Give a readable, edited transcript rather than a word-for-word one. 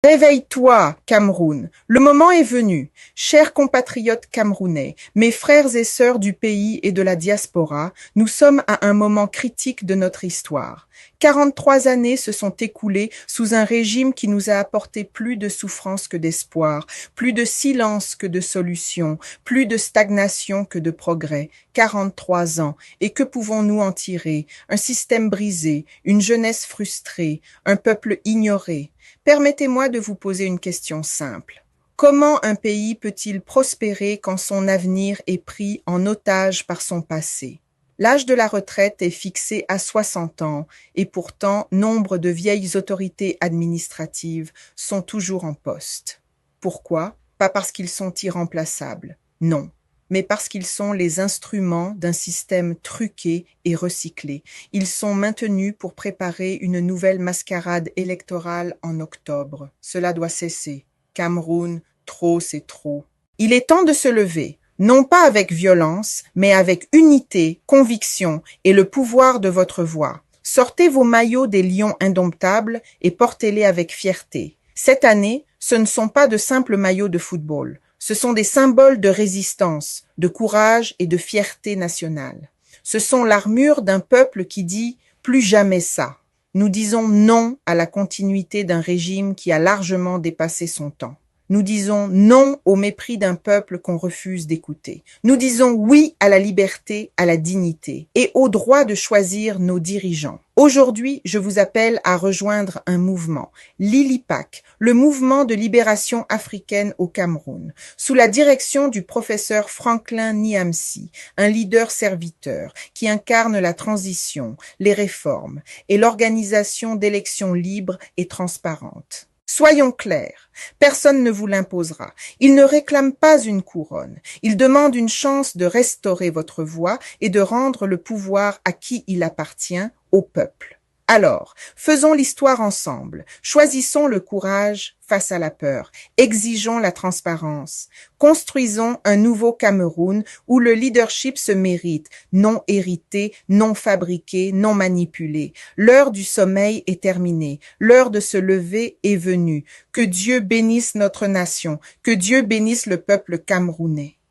Réveille-toi, Cameroun. Le moment est venu. Chers compatriotes camerounais, mes frères et sœurs du pays et de la diaspora, nous sommes à un moment critique de notre histoire. 43 années se sont écoulées sous un régime qui nous a apporté plus de souffrance que d'espoir, plus de silence que de solution, plus de stagnation que de progrès. 43 ans. Et que pouvons-nous en tirer? Un système brisé, une jeunesse frustrée, un peuple ignoré. Permettez-moi de vous poser une question simple. Comment un pays peut-il prospérer quand son avenir est pris en otage par son passé? L'âge de la retraite est fixé à 60 ans et pourtant nombre de vieilles autorités administratives sont toujours en poste. Pourquoi? Pas parce qu'ils sont irremplaçables, non, mais parce qu'ils sont les instruments d'un système truqué et recyclé. Ils sont maintenus pour préparer une nouvelle mascarade électorale en octobre. Cela doit cesser. Cameroun, trop c'est trop. Il est temps de se lever, non pas avec violence, mais avec unité, conviction et le pouvoir de votre voix. Sortez vos maillots des lions indomptables et portez-les avec fierté. Cette année, ce ne sont pas de simples maillots de football. Ce sont des symboles de résistance, de courage et de fierté nationale. Ce sont l'armure d'un peuple qui dit « plus jamais ça ». Nous disons non à la continuité d'un régime qui a largement dépassé son temps. Nous disons non au mépris d'un peuple qu'on refuse d'écouter. Nous disons oui à la liberté, à la dignité et au droit de choisir nos dirigeants. Aujourd'hui, je vous appelle à rejoindre un mouvement, l'ILIPAC, le mouvement de libération africaine au Cameroun, sous la direction du professeur Franklin Nyamsi, un leader serviteur qui incarne la transition, les réformes et l'organisation d'élections libres et transparentes. Soyons clairs, personne ne vous l'imposera. Il ne réclame pas une couronne. Il demande une chance de restaurer votre voix et de rendre le pouvoir à qui il appartient, au peuple. Alors, faisons l'histoire ensemble. Choisissons le courage face à la peur. Exigeons la transparence. Construisons un nouveau Cameroun où le leadership se mérite, non hérité, non fabriqué, non manipulé. L'heure du sommeil est terminée. L'heure de se lever est venue. Que Dieu bénisse notre nation. Que Dieu bénisse le peuple camerounais.